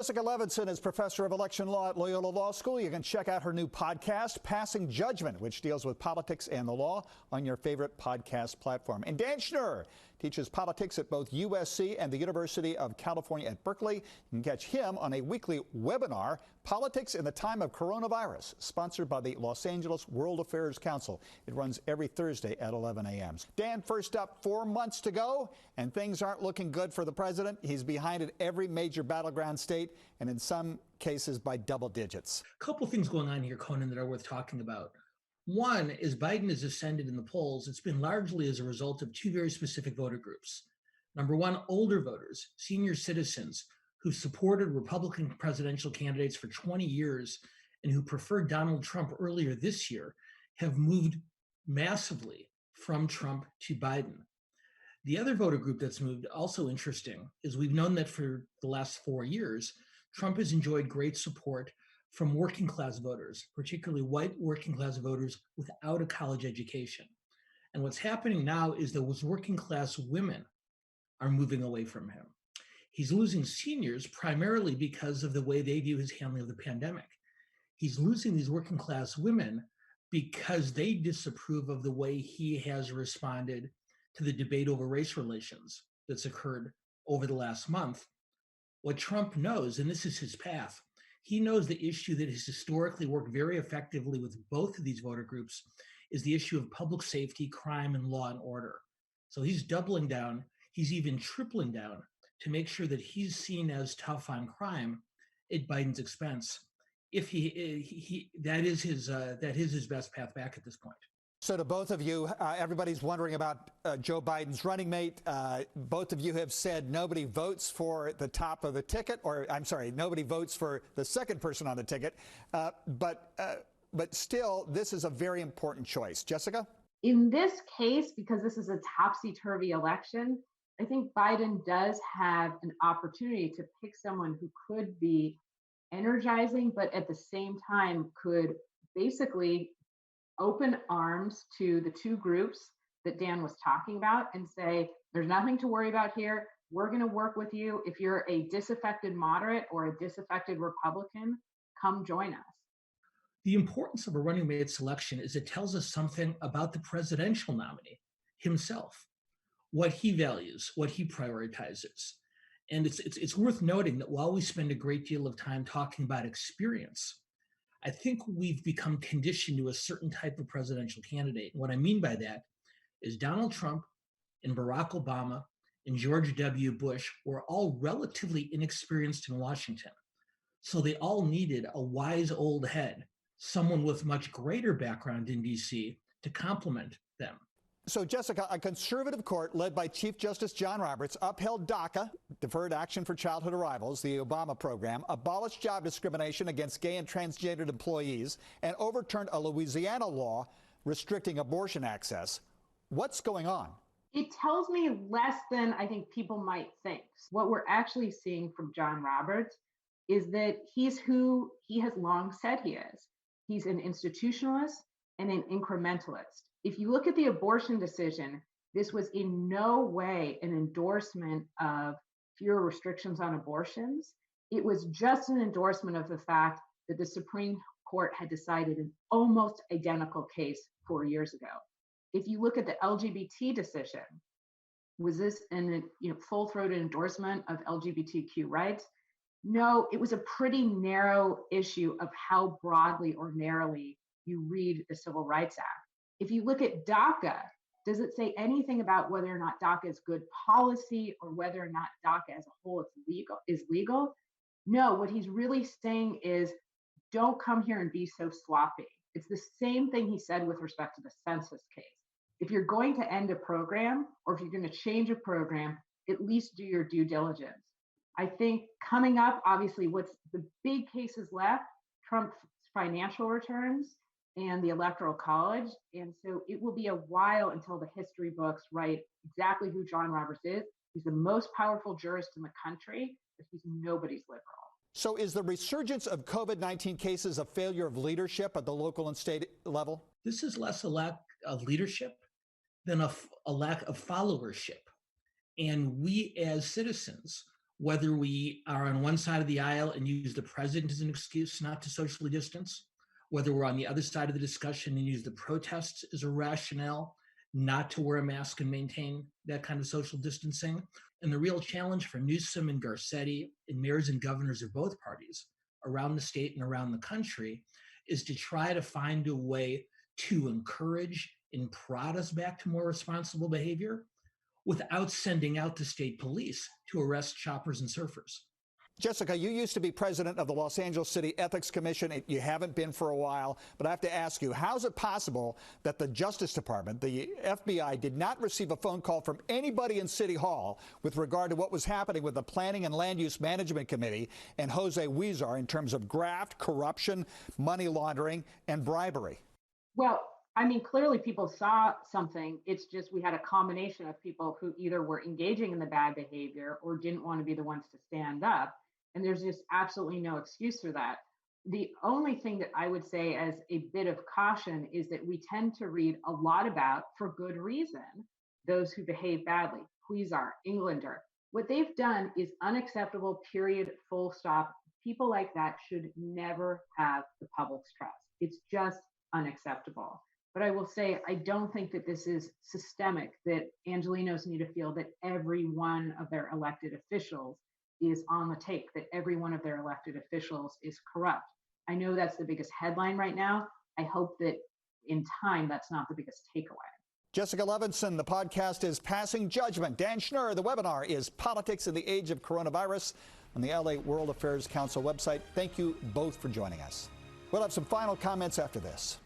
Jessica Levinson is professor of election law at Loyola Law School. You can check out her new podcast, Passing Judgment, which deals with politics and the law, on your favorite podcast platform. And Dan Schnur teaches politics at both USC and the University of California at Berkeley. You can catch him on a weekly webinar, Politics in the Time of Coronavirus, sponsored by the Los Angeles World Affairs Council. It runs every Thursday at 11 a.m. Dan, first up, 4 months to go, and things aren't looking good for the president. He's behind in every major battleground state, and in some cases by double digits. A couple of things going on here, Conan, that are worth talking about. One is Biden has ascended in the polls. It's been largely as a result of two very specific voter groups. Number one, older voters, senior citizens who supported Republican presidential candidates for 20 years and who preferred Donald Trump earlier this year, have moved massively from Trump to Biden. The other voter group that's moved, also interesting, is we've known that for the last 4 years, Trump has enjoyed great support from working class voters, particularly white working class voters without a college education. And what's happening now is those working class women are moving away from him. He's losing seniors primarily because of the way they view his handling of the pandemic. He's losing these working class women because they disapprove of the way he has responded to the debate over race relations that's occurred over the last month. What Trump knows, and this is his path, he knows the issue that has historically worked very effectively with both of these voter groups is the issue of public safety, crime, and law and order. So he's doubling down, he's even tripling down to make sure that he's seen as tough on crime at Biden's expense. If that is his best path back at this point. So to both of you, everybody's wondering about Joe Biden's running mate. Both of you have said nobody votes for the top of the ticket, or I'm sorry, nobody votes for the second person on the ticket. But still, this is a very important choice. Jessica? In this case, because this is a topsy-turvy election, I think Biden does have an opportunity to pick someone who could be energizing, but at the same time could basically open arms to the two groups that Dan was talking about and say, there's nothing to worry about here. We're going to work with you. If you're a disaffected moderate or a disaffected Republican, come join us. The importance of a running mate selection is it tells us something about the presidential nominee himself, what he values, what he prioritizes. And it's worth noting that while we spend a great deal of time talking about experience, I think we've become conditioned to a certain type of presidential candidate. And what I mean by that is Donald Trump and Barack Obama and George W. Bush were all relatively inexperienced in Washington. So they all needed a wise old head, someone with much greater background in DC, to complement them. So, Jessica, a conservative court led by Chief Justice John Roberts upheld DACA, Deferred Action for Childhood Arrivals, the Obama program, abolished job discrimination against gay and transgendered employees, and overturned a Louisiana law restricting abortion access. What's going on? It tells me less than I think people might think. What we're actually seeing from John Roberts is that he's who he has long said he is. He's an institutionalist and an incrementalist. If you look at the abortion decision, this was in no way an endorsement of fewer restrictions on abortions. It was just an endorsement of the fact that the Supreme Court had decided an almost identical case 4 years ago. If you look at the LGBT decision, was this a full-throated endorsement of LGBTQ rights? No, it was a pretty narrow issue of how broadly or narrowly you read the Civil Rights Act. If you look at DACA, does it say anything about whether or not DACA is good policy or whether or not DACA as a whole is legal? No, what he's really saying is, don't come here and be so sloppy. It's the same thing he said with respect to the census case. If you're going to end a program or if you're going to change a program, at least do your due diligence. I think coming up, obviously, what's the big cases left, Trump's financial returns and the Electoral College. And so it will be a while until the history books write exactly who John Roberts is. He's the most powerful jurist in the country, but he's nobody's liberal. So is the resurgence of COVID-19 cases a failure of leadership at the local and state level? This is less a lack of leadership than a lack of followership. And we as citizens whether we are on one side of the aisle and use the president as an excuse not to socially distance, whether we're on the other side of the discussion and use the protests as a rationale not to wear a mask and maintain that kind of social distancing. And the real challenge for Newsom and Garcetti and mayors and governors of both parties around the state and around the country is to try to find a way to encourage and prod us back to more responsible behavior without sending out the state police to arrest shoppers and surfers. Jessica, you used to be president of the Los Angeles City Ethics Commission. You haven't been for a while, but I have to ask you, how is it possible that the Justice Department, the FBI, did not receive a phone call from anybody in City Hall with regard to what was happening with the Planning and Land Use Management Committee and Jose Huizar in terms of graft, corruption, money laundering, and bribery? Well, I mean, clearly people saw something. It's just we had a combination of people who either were engaging in the bad behavior or didn't want to be the ones to stand up. And there's just absolutely no excuse for that. The only thing that I would say as a bit of caution is that we tend to read a lot about, for good reason, those who behave badly. Huizar, Englander. What they've done is unacceptable, period, full stop. People like that should never have the public's trust. It's just unacceptable. But I will say, I don't think that this is systemic, that Angelenos need to feel that every one of their elected officials is on the take, that every one of their elected officials is corrupt. I know that's the biggest headline right now. I hope that in time, that's not the biggest takeaway. Jessica Levinson, the podcast is Passing Judgment. Dan Schnur, the webinar is Politics in the Age of Coronavirus on the LA World Affairs Council website. Thank you both for joining us. We'll have some final comments after this.